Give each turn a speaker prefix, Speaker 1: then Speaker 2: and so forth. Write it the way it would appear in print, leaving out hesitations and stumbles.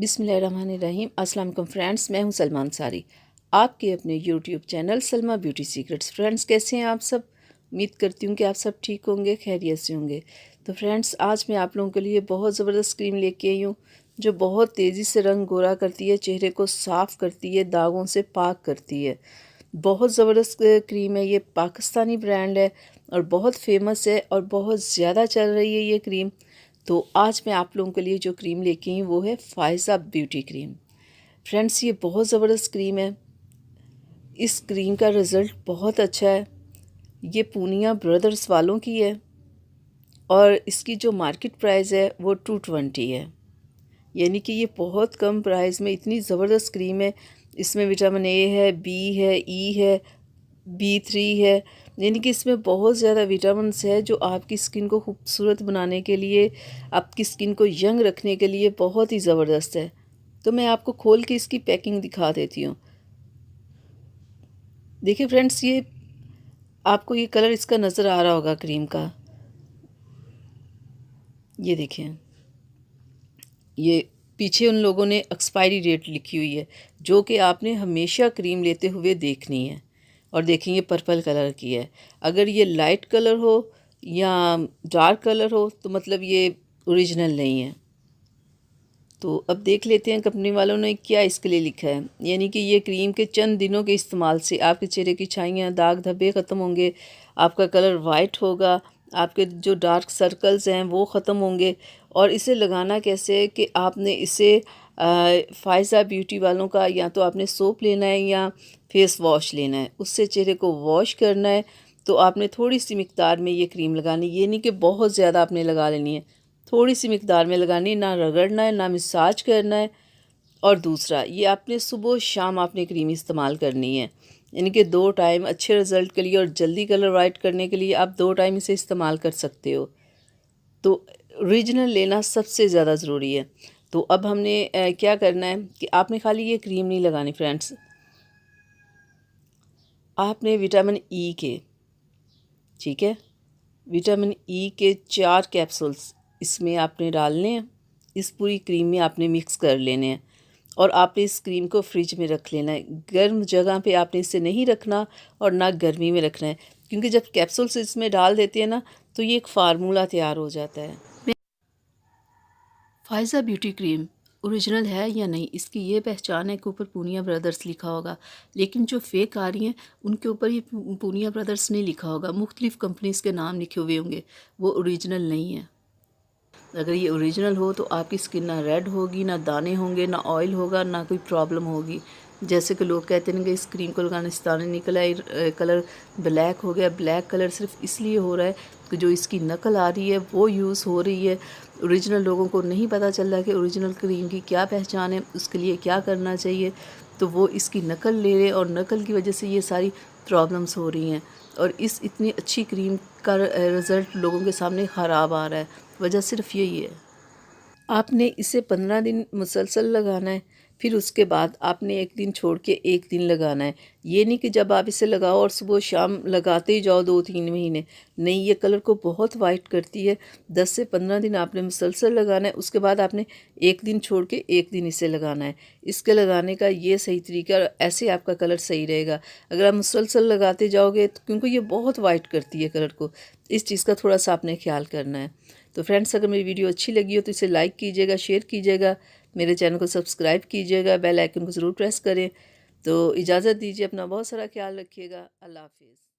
Speaker 1: बिस्मिल्लाहिर्रहमानिर्रहीम। अस्सलाम वालेकुम फ्रेंड्स, मैं हूं सलमान सारी, आपके अपने YouTube channel Salma beauty secrets. Friends, कैसे हैं आप सब? उम्मीद करती हूं कि आप सब ठीक होंगे, खैरियत से होंगे। तो फ्रेंड्स, आज मैं आप लोगों के लिए बहुत ज़बरदस्त क्रीम लेके आई हूँ जो बहुत तेज़ी से रंग गोरा करती है, चेहरे को साफ़ करती है, दागों से पाक करती है। बहुत ज़बरदस्त क्रीम है ये, पाकिस्तानी ब्रांड है और बहुत फेमस है और बहुत ज़्यादा चल रही है ये क्रीम। तो आज मैं आप लोगों के लिए जो क्रीम लेके आई हूँ वो है फ़ायज़ा ब्यूटी क्रीम। फ्रेंड्स, ये बहुत ज़बरदस्त क्रीम है। इस क्रीम का रिज़ल्ट बहुत अच्छा है। ये पूनिया ब्रदर्स वालों की है और इसकी जो मार्केट प्राइस है वो 220 है, यानी कि ये बहुत कम प्राइस में इतनी ज़बरदस्त क्रीम है। इसमें विटामिन ए है, बी है, ई है, B3 है, यानी कि इसमें बहुत ज़्यादा विटामिन्स है जो आपकी स्किन को खूबसूरत बनाने के लिए, आपकी स्किन को यंग रखने के लिए बहुत ही ज़बरदस्त है। तो मैं आपको खोल के इसकी पैकिंग दिखा देती हूँ। देखिए फ्रेंड्स, ये आपको ये कलर इसका नज़र आ रहा होगा क्रीम का। ये देखिए, ये पीछे उन लोगों ने एक्सपायरी डेट लिखी हुई है जो कि आपने हमेशा क्रीम लेते हुए देखनी है। और देखें, ये पर्पल कलर की है। अगर ये लाइट कलर हो या डार्क कलर हो तो मतलब ये ओरिजिनल नहीं है। तो अब देख लेते हैं कंपनी वालों ने क्या इसके लिए लिखा है। यानी कि ये क्रीम के चंद दिनों के इस्तेमाल से आपके चेहरे की छाइयाँ, दाग धब्बे ख़त्म होंगे, आपका कलर वाइट होगा, आपके जो डार्क सर्कल्स हैं वो ख़त्म होंगे। और इसे लगाना कैसे है कि आपने इसे फ़ायज़ा ब्यूटी वालों का या तो आपने सोप लेना है या फेस वॉश लेना है, उससे चेहरे को वॉश करना है। तो आपने थोड़ी सी मिकदार में ये क्रीम लगानी, ये नहीं कि बहुत ज़्यादा आपने लगा लेनी है, थोड़ी सी मिकदार में लगानी, ना रगड़ना है ना मसाज करना है। और दूसरा, ये आपने सुबह शाम आपने क्रीम इस्तेमाल करनी है, यानी कि 2 टाइम अच्छे रिज़ल्ट के लिए और जल्दी कलर वाइट करने के लिए आप 2 टाइम इसे इस्तेमाल कर सकते हो। तो ओरिजिनल लेना सबसे ज़्यादा ज़रूरी है। तो अब हमने क्या करना है कि आपने खाली ये क्रीम नहीं लगानी फ्रेंड्स, आपने विटामिन ई के, ठीक है, विटामिन ई के 4 कैप्सूल्स इसमें आपने डालने हैं। इस पूरी क्रीम में आपने मिक्स कर लेने हैं और आपने इस क्रीम को फ्रिज में रख लेना है। गर्म जगह पे आपने इसे नहीं रखना और ना गर्मी में रखना है, क्योंकि जब कैप्सूल्स इसमें डाल देते हैं ना तो ये एक फार्मूला तैयार हो जाता है। फ़ायज़ा ब्यूटी क्रीम ओरिजिनल है या नहीं, इसकी ये पहचान है कि ऊपर पूनिया ब्रदर्स लिखा होगा, लेकिन जो फेक आ रही हैं उनके ऊपर ये पूनिया ब्रदर्स नहीं लिखा होगा, मुख्तलिफ़ कंपनीज़ के नाम लिखे हुए होंगे, वो ओरिजिनल नहीं है। अगर ये ओरिजिनल हो तो आपकी स्किन ना रेड होगी, ना दाने होंगे, ना ऑयल होगा, ना कोई प्रॉब्लम होगी। जैसे कि लोग कहते हैं कि इस क्रीम को लगाने से दाने निकल आए, कलर ब्लैक हो गया। ब्लैक कलर सिर्फ इसलिए हो रहा है कि जो इसकी नकल आ रही है वो यूज़ हो रही है। ओरिजिनल लोगों को नहीं पता चल रहा कि ओरिजिनल क्रीम की क्या पहचान है, उसके लिए क्या करना चाहिए, तो वो इसकी नकल ले रहे और नकल की वजह से ये सारी प्रॉब्लम्स हो रही हैं। और इस इतनी अच्छी क्रीम का रिज़ल्ट लोगों के सामने ख़राब आ रहा है, वजह सिर्फ यही है। आपने इसे 15 दिन मुसलसल लगाना है, फिर उसके बाद आपने 1 दिन छोड़ के 1 दिन लगाना है। ये नहीं कि जब आप इसे लगाओ और सुबह शाम लगाते ही जाओ 2-3 महीने। नहीं, ये कलर को बहुत वाइट करती है। 10 से 15 दिन आपने मुसलसल लगाना है, उसके बाद आपने 1 दिन छोड़ के 1 दिन इसे लगाना है। इसके लगाने का ये सही तरीका, और ऐसे आपका कलर सही रहेगा। अगर आप मुसलसल लगाते जाओगे तो, क्योंकि ये बहुत वाइट करती है कलर को, इस चीज़ का थोड़ा सा आपने ख्याल करना है। तो फ्रेंड्स, अगर मेरी वीडियो अच्छी लगी हो तो इसे लाइक कीजिएगा, शेयर कीजिएगा, मेरे चैनल को सब्सक्राइब कीजिएगा, बेल आइकन को ज़रूर प्रेस करें। तो इजाज़त दीजिए, अपना बहुत सारा ख्याल रखिएगा। अल्लाह हाफ़िज़।